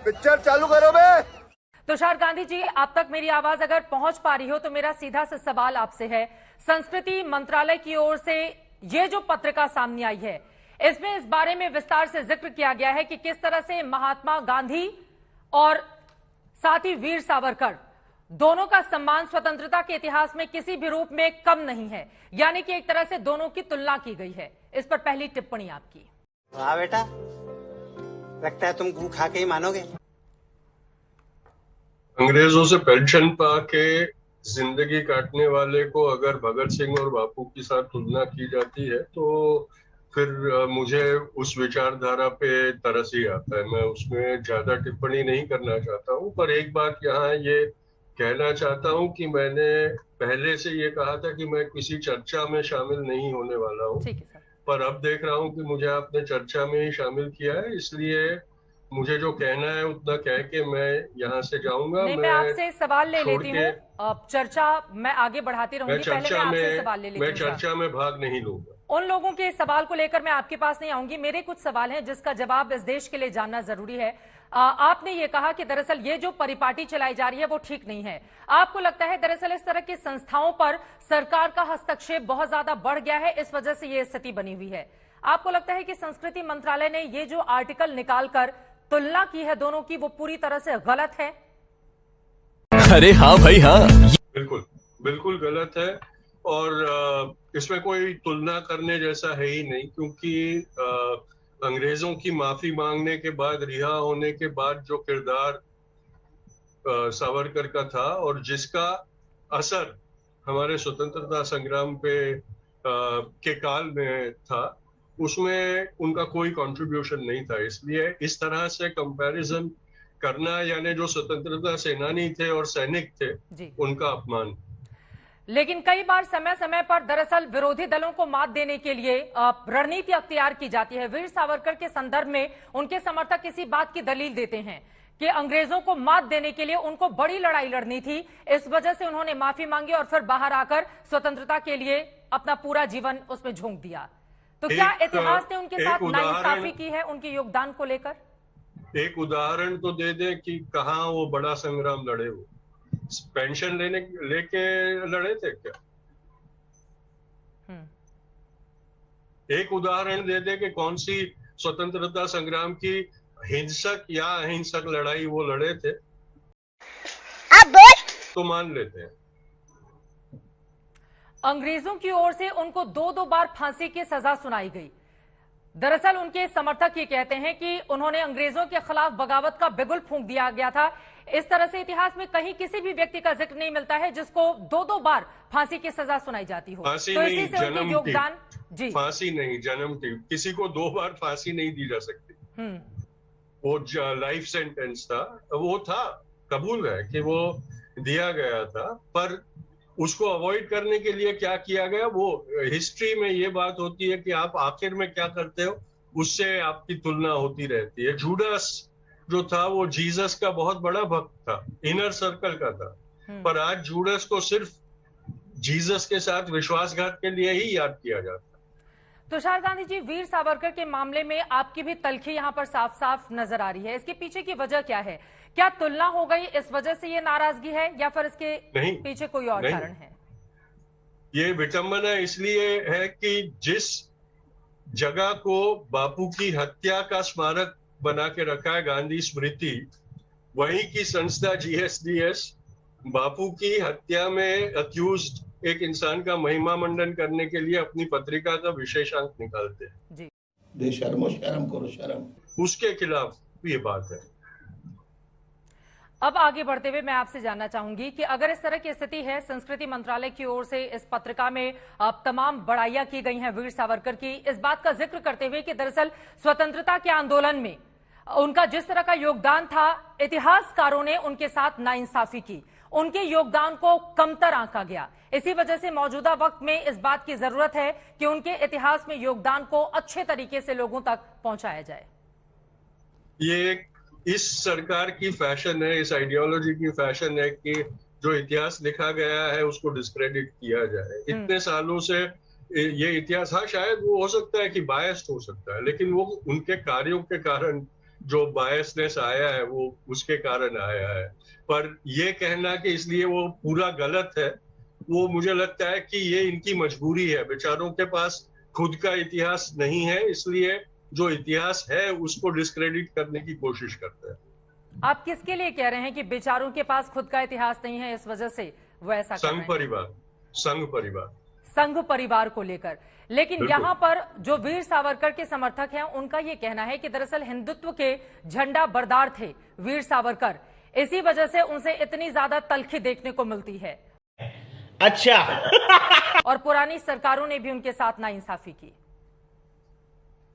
Picture चालू करो बे। तुषार गांधी जी, अब तक मेरी आवाज अगर पहुंच पा रही हो तो मेरा सीधा सा सवाल आपसे है, संस्कृति मंत्रालय की ओर से ये जो पत्रिका सामने आई है, इसमें इस बारे में विस्तार से जिक्र किया गया है कि किस तरह से महात्मा गांधी और साथ ही वीर सावरकर दोनों का सम्मान स्वतंत्रता के इतिहास में किसी भी रूप में कम नहीं है, यानी कि एक तरह से दोनों की तुलना की गई है। इस पर पहली टिप्पणी आपकी। वाह बेटा, लगता है तुम गू खा के ही मानोगे। अंग्रेजों से पेंशन पाके जिंदगी काटने वाले को अगर भगत सिंह और बापू के साथ तुलना की जाती है तो फिर मुझे उस विचारधारा पे तरस ही आता है। मैं उसमें ज्यादा टिप्पणी नहीं करना चाहता हूँ, पर एक बात यहाँ ये कहना चाहता हूँ कि मैंने पहले से ये कहा था कि मैं किसी चर्चा में शामिल नहीं होने वाला हूँ, पर अब देख रहा हूँ कि मुझे आपने चर्चा में ही शामिल किया है, इसलिए मुझे जो कहना है उतना कह के मैं यहाँ से जाऊंगा। मैं आपसे सवाल ले लेती हूँ, चर्चा मैं आगे बढ़ाती रहूंगी, पहले मैं आपसे सवाल ले लेती हूँ। मैं चर्चा में भाग नहीं लूंगा। उन लोगों के सवाल को लेकर मैं आपके पास नहीं आऊंगी, मेरे कुछ सवाल हैं जिसका जवाब इस देश के लिए जानना जरूरी है। आपने ये कहा कि दरअसल ये जो परिपाटी चलाई जा रही है वो ठीक नहीं है। आपको लगता है दरअसल इस तरह की संस्थाओं पर सरकार का हस्तक्षेप बहुत ज्यादा बढ़ गया है, इस वजह से ये स्थिति बनी हुई है? आपको लगता है कि संस्कृति मंत्रालय ने ये जो आर्टिकल निकालकर तुलना की है दोनों की, वो पूरी तरह से गलत है? अरे हाँ भाई हाँ, बिल्कुल बिल्कुल गलत है, और इसमें कोई तुलना करने जैसा है ही नहीं, क्योंकि अंग्रेजों की माफी मांगने के बाद, रिहा होने के बाद जो किरदार सावरकर का था और जिसका असर हमारे स्वतंत्रता संग्राम पे के काल में था, उसमें उनका कोई कंट्रीब्यूशन नहीं था। इसलिए इस तरह से कंपैरिजन करना, यानी जो स्वतंत्रता सेनानी थे और सैनिक थे, उनका अपमान। लेकिन कई बार समय समय पर दरअसल विरोधी दलों को मात देने के लिए रणनीति अख्तियार की जाती है। वीर सावरकर के संदर्भ में उनके समर्थक इसी बात की दलील देते हैं कि अंग्रेजों को मात देने के लिए उनको बड़ी लड़ाई लड़नी थी, इस वजह से उन्होंने माफी मांगी और फिर बाहर आकर स्वतंत्रता के लिए अपना पूरा जीवन उसमें झोंक दिया। तो क्या इतिहास ने उनके साथ नाइंसाफी की है उनके योगदान को लेकर? एक उदाहरण तो दे दे कि कहाँ वो बड़ा संग्राम लड़े, हो पेंशन लेके लड़े थे क्या? एक उदाहरण दे दे कि कौन सी स्वतंत्रता संग्राम की हिंसक या अहिंसक लड़ाई वो लड़े थे, अब बोल तो मान लेते हैं। अंग्रेजों की ओर से उनको दो बार फांसी की सजा सुनाई गई। दरअसल उनके समर्थक ये कहते हैं कि उन्होंने अंग्रेजों के खिलाफ बगावत का बिगुल फूंक दिया गया था। इस तरह से इतिहास में कहीं किसी भी व्यक्ति का जिक्र नहीं मिलता है जिसको दो बार फांसी की सजा सुनाई जाती हो। फांसी तो नहीं, इसी से उनके योगदान जी, फांसी नहीं, जन्म थी। किसी को 2 बार फांसी नहीं दी जा सकती। वो लाइफ सेंटेंस था, वो था, कबूल है कि वो दिया गया था, पर उसको अवॉइड करने के लिए क्या किया गया, वो हिस्ट्री में ये बात होती है कि आप आखिर में क्या करते हो उससे आपकी तुलना होती रहती है। जूडास जो था वो जीसस का बहुत बड़ा भक्त था, इनर सर्कल का था, पर आज जूडास को सिर्फ जीसस के साथ विश्वासघात के लिए ही याद किया जाता है। तुषार गांधी जी, वीर सावरकर के मामले में आपकी भी तलखी यहाँ पर साफ साफ नजर आ रही है, इसके पीछे की वजह क्या है? क्या तुलना हो गई इस वजह से ये नाराजगी है, या फिर इसके पीछे कोई और कारण है? ये विडंबना इसलिए है कि जिस जगह को बापू की हत्या का स्मारक बना के रखा है, गांधी स्मृति, वहीं की संस्था जीएसडीएस बापू की हत्या में अक्यूज्ड एक इंसान का महिमा मंडन करने के लिए अपनी पत्रिका का विशेषांक निकालते हैं। जी, शर्म करो शर्म, उसके खिलाफ ये बात है। अब आगे बढ़ते हुए मैं आपसे जानना चाहूंगी कि अगर इस तरह की स्थिति है, संस्कृति मंत्रालय की ओर से इस पत्रिका में तमाम बड़ाइयां की गई हैं वीर सावरकर की, इस बात का जिक्र करते हुए कि दरअसल स्वतंत्रता के आंदोलन में उनका जिस तरह का योगदान था, इतिहासकारों ने उनके साथ नाइंसाफी की, उनके योगदान को कमतर आंका गया। इसी वजह से मौजूदा वक्त में इस बात की जरूरत है कि उनके इतिहास में योगदान को अच्छे तरीके से लोगों तक पहुंचाया जाए। ये इस सरकार की फैशन है, इस आइडियोलॉजी की फैशन है कि जो इतिहास लिखा गया है उसको डिस्क्रेडिट किया जाए। इतने सालों से ये इतिहास, हाँ शायद वो हो सकता है कि बायस्ड हो सकता है, लेकिन वो उनके कार्यों के कारण जो बायसनेस आया है वो उसके कारण आया है। पर ये कहना कि इसलिए वो पूरा गलत है, वो मुझे लगता है कि ये इनकी मजबूरी है। बेचारों के पास खुद का इतिहास नहीं है, इसलिए जो इतिहास है उसको डिस्क्रेडिट करने की कोशिश करते हैं। आप किसके लिए कह रहे हैं कि बेचारों के पास खुद का इतिहास नहीं है, इस वजह से वो ऐसा कर रहे हैं? संघ परिवार को लेकर। लेकिन यहाँ पर जो वीर सावरकर के समर्थक हैं, उनका ये कहना है कि दरअसल हिंदुत्व के झंडा बरदार थे वीर सावरकर, इसी वजह से उनसे इतनी ज्यादा तलखी देखने को मिलती है। अच्छा। और पुरानी सरकारों ने भी उनके साथ नाइंसाफी की।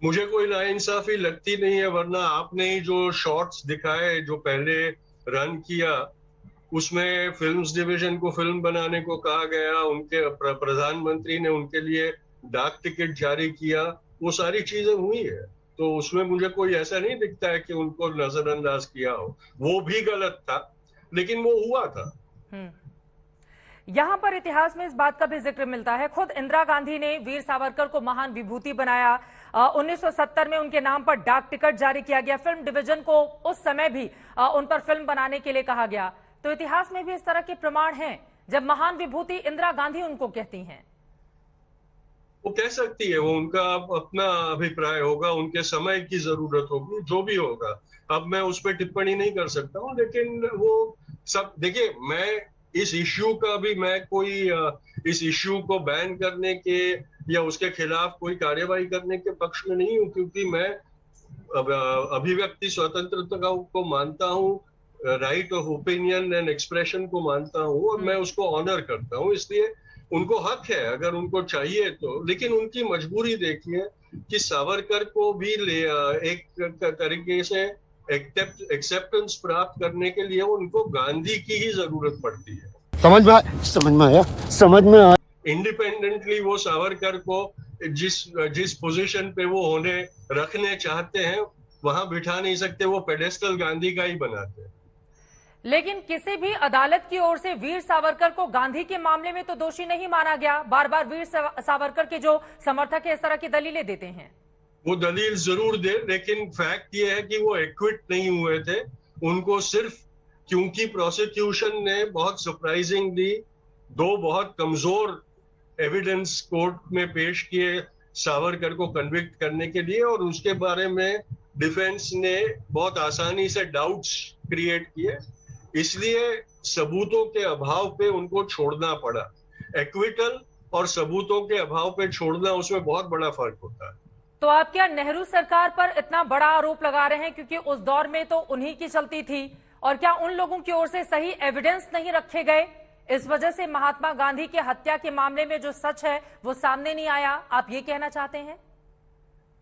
मुझे कोई नाइंसाफी लगती नहीं है, वरना आपने ही जो शॉट्स दिखाए जो पहले रन किया, उसमें फिल्म्स डिवीजन को फिल्म बनाने को कहा गया, उनके प्रधानमंत्री ने उनके लिए डाक टिकट जारी किया, वो सारी चीजें हुई है। तो उसमें मुझे कोई ऐसा नहीं दिखता है कि उनको नजरअंदाज किया हो। वो भी गलत था, लेकिन वो हुआ था। यहां पर इतिहास में इस बात का भी जिक्र मिलता है, खुद इंदिरा गांधी ने वीर सावरकर को महान विभूति बनाया। 1970 में उनके नाम पर डाक टिकट जारी किया गया, फिल्म डिवीजन को उस समय भी उन पर फिल्म बनाने के लिए कहा गया। तो इतिहास में भी इस तरह के प्रमाण हैं, जब महान विभूति इंदिरा गांधी उनको कहती हैं। वो कह सकती है, वो उनका अपना अभिप्राय होगा, उनके समय की जरूरत होगी, जो भी होगा। अब मैं उस पर टिप्पणी नहीं कर सकता हूँ, लेकिन वो सब देखिए, मैं इस इश्यू का भी, मैं कोई इस इश्यू को बैन करने के या उसके खिलाफ कोई कार्यवाही करने के पक्ष में नहीं हूँ, क्योंकि मैं अभिव्यक्ति स्वतंत्रता को मानता हूँ, right of opinion and expression को मानता हूँ, और मैं उसको ऑनर करता हूँ। इसलिए उनको हक है अगर उनको चाहिए तो। लेकिन उनकी मजबूरी देखिए कि सावरकर को भी एक तरीके से एक्सेप्टेंस प्राप्त करने के लिए उनको गांधी की ही जरूरत पड़ती है। समझ में आया। इंडिपेंडेंटली वो सावरकर को जिस पोजीशन पे वो रखने चाहते हैं वहां बिठा नहीं सकते, वो पेडेस्टल गांधी का ही बनाते हैं। लेकिन किसी भी अदालत की ओर से वीर सावरकर को गांधी के मामले में तो दोषी नहीं माना गया। बार बार वीर सावरकर के जो समर्थक है इस तरह की दलीलें देते हैं। वो दलील जरूर दे, लेकिन फैक्ट ये है कि वो एक्विट नहीं हुए थे। उनको सिर्फ क्योंकि प्रोसिक्यूशन ने बहुत सरप्राइजिंगली 2 बहुत कमजोर एविडेंस कोर्ट में पेश किए सावरकर को कन्विक्ट करने के लिए, और उसके बारे में डिफेंस ने बहुत आसानी से डाउट्स क्रिएट किए, इसलिए सबूतों के अभाव पे उनको छोड़ना पड़ा। एक्विटल और सबूतों के अभाव पे छोड़ना, उसमें बहुत बड़ा फर्क होता है। तो आप क्या नेहरू सरकार पर इतना बड़ा आरोप लगा रहे हैं क्योंकि उस दौर में तो उन्हीं की चलती थी, और क्या उन लोगों की ओर से सही एविडेंस नहीं रखे गए, इस वजह से महात्मा गांधी की हत्या के मामले में जो सच है वो सामने नहीं आया? आप ये कहना चाहते हैं?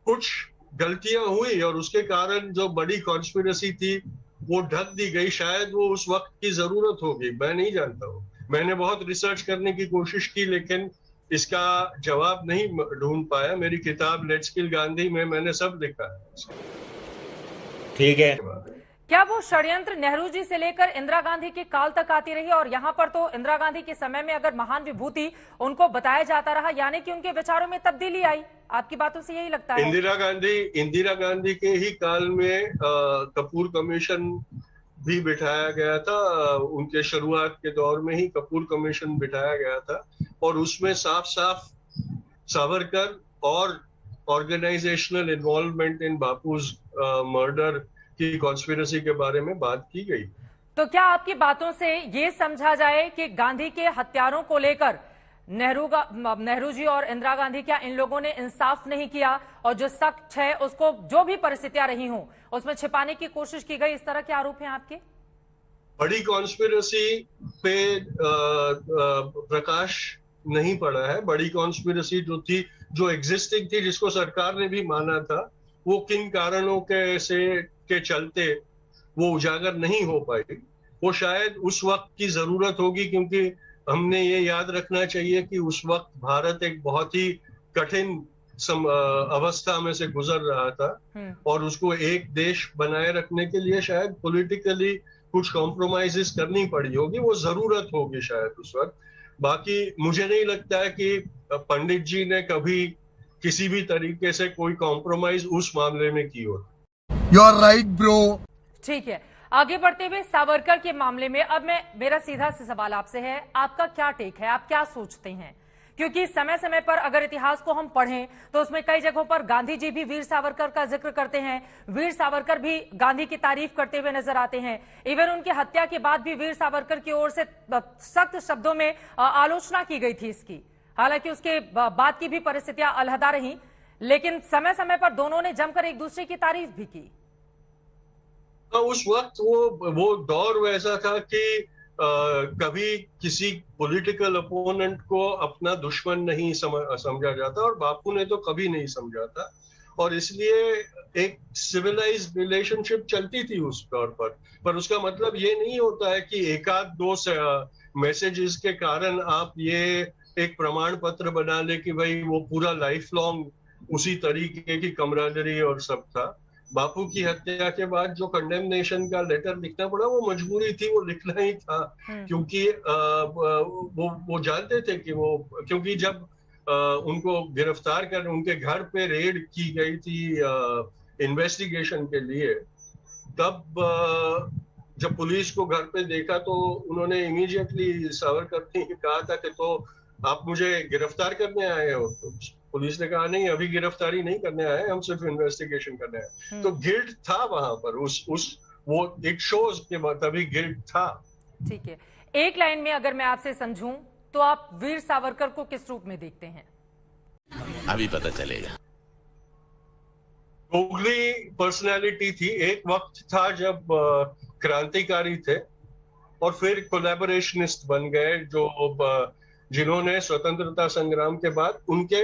कुछ गलतियां हुई और उसके कारण जो बड़ी कॉन्स्पिरेसी थी वो ढक दी गई। शायद वो उस वक्त की जरूरत होगी, मैं नहीं जानता हूँ। मैंने बहुत रिसर्च करने की कोशिश की, लेकिन इसका जवाब नहीं ढूंढ पाया। मेरी किताब लेट्स किल गांधी में मैंने सब लिखा है। ठीक है। क्या वो षड्यंत्र नेहरू जी से लेकर इंदिरा गांधी के काल तक आती रही, और यहाँ पर तो इंदिरा गांधी के समय में अगर महान विभूति उनको बताया जाता रहा, यानी कि उनके विचारों में तब्दीली आई? आपकी बातों से यही लगता है? इंदिरा गांधी के ही काल में कपूर कमीशन भी बिठाया गया था। उनके शुरुआत के दौर में ही कपूर कमीशन बिठाया गया था, और उसमें साफ साफ सावरकर और ऑर्गेनाइजेशनल इन्वॉल्वमेंट इन बापूज मर्डर की कॉन्स्पिरेसी के बारे में बात की गई। तो क्या आपकी बातों से ये समझा जाए कि गांधी के हत्यारों को लेकर नेहरू जी और इंदिरा गांधी, क्या इन लोगों ने इंसाफ नहीं किया, और जो सच है उसको जो भी परिस्थितियां रही हों उसमें छिपाने की कोशिश की गई? इस तरह के आरोप हैं आपके? बड़ी कॉन्स्पिरेसी पे प्रकाश नहीं पड़ा है। बड़ी कॉन्स्पिरेसी जो थी, जो एग्जिस्टिंग थी, जिसको सरकार ने भी माना था, वो किन कारणों के चलते वो उजागर नहीं हो पाई। वो शायद उस वक्त की जरूरत होगी, क्योंकि हमने ये याद रखना चाहिए कि उस वक्त भारत एक बहुत ही कठिन अवस्था में से गुजर रहा था, और उसको एक देश बनाए रखने के लिए शायद पॉलिटिकली कुछ कॉम्प्रोमाइजेस करनी पड़ी होगी। वो जरूरत होगी शायद उस वक्त। बाकी मुझे नहीं लगता है कि पंडित जी ने कभी किसी भी तरीके से कोई कॉम्प्रोमाइज उस मामले में की हो। You are right bro. ठीक है, आगे बढ़ते हुए सावरकर के मामले में अब मेरा सीधा से सवाल आपसे है, आपका क्या टेक है, आप क्या सोचते हैं? क्योंकि समय समय पर अगर इतिहास को हम पढ़ें तो उसमें कई जगहों पर गांधी जी भी वीर सावरकर का जिक्र करते हैं, वीर सावरकर भी गांधी की तारीफ करते हुए नजर आते हैं। इवन उनकी हत्या के बाद भी वीर सावरकर की ओर से सख्त शब्दों में आलोचना की गई थी इसकी। हालांकि उसके बाद की भी परिस्थितियां अलहदा रही, लेकिन समय समय पर दोनों ने जमकर एक दूसरे की तारीफ भी की। उस वक्त वो दौर वैसा था कि कभी किसी पॉलिटिकल अपोनेंट को अपना दुश्मन नहीं समझा जाता, और बापू ने तो कभी नहीं समझा था, और इसलिए एक सिविलाइज्ड रिलेशनशिप चलती थी उस दौर पर उसका मतलब ये नहीं होता है कि एक आध दो मैसेजेस के कारण आप ये एक प्रमाण पत्र बना ले कि भाई वो पूरा लाइफ लॉन्ग उसी तरीके की कमरादरी और सब था। बापू की हत्या के बाद जो कंडेमनेशन का लेटर लिखना पड़ा वो मजबूरी थी, वो लिखना ही था, क्योंकि वो जानते थे कि वो, क्योंकि जब उनको गिरफ्तार कर उनके घर पे रेड की गई थी इन्वेस्टिगेशन के लिए, तब जब पुलिस को घर पे देखा तो उन्होंने इमीडिएटली सावरकर ने कहा था कि तो आप मुझे गिरफ्तार करने आए हो? तो पुलिस ने कहा नहीं, अभी गिरफ्तारी नहीं करने आए, हम सिर्फ इन्वेस्टिगेशन करने आए। तो गिल्ट था वहां पर, वो एक शोज के बाद तभी गिल्ट था। ठीक है, एक लाइन में अगर मैं आपसे समझूं तो आप वीर सावरकर को किस रूप में देखते हैं? अभी पता चलेगा। दोगली पर्सनैलिटी थी। एक वक्त था जब क्रांतिकारी थे और फिर कोलैबोरेशनिस्ट बन गए, जो जिन्होंने स्वतंत्रता संग्राम के बाद उनके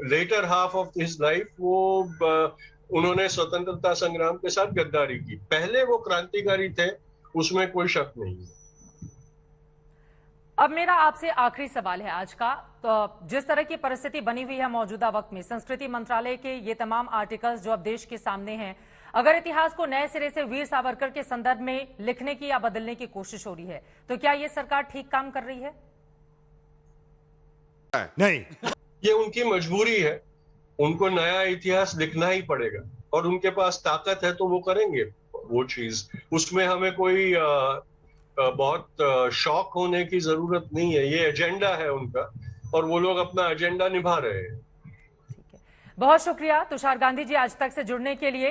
latter half of his life उन्होंने स्वतंत्रता संग्राम के साथ गद्दारी की। पहले वो क्रांतिकारी थे, उसमें कोई शक नहीं है। अब मेरा आपसे आखिरी सवाल है आज का, तो जिस तरह की परिस्थिति बनी हुई है मौजूदा वक्त में, संस्कृति मंत्रालय के ये तमाम आर्टिकल्स जो अब देश के सामने हैं, अगर इतिहास को नए सिरे से वीर सावरकर के संदर्भ में लिखने की या बदलने की कोशिश हो रही है, तो क्या ये सरकार ठीक काम कर रही है? नहीं, ये उनकी मजबूरी है, उनको नया इतिहास लिखना ही पड़ेगा, और उनके पास ताकत है तो वो करेंगे वो चीज। उसमें हमें कोई बहुत शॉक होने की जरूरत नहीं है। ये एजेंडा है उनका और वो लोग अपना एजेंडा निभा रहे हैं। ठीक है, बहुत शुक्रिया तुषार गांधी जी आज तक से जुड़ने के लिए।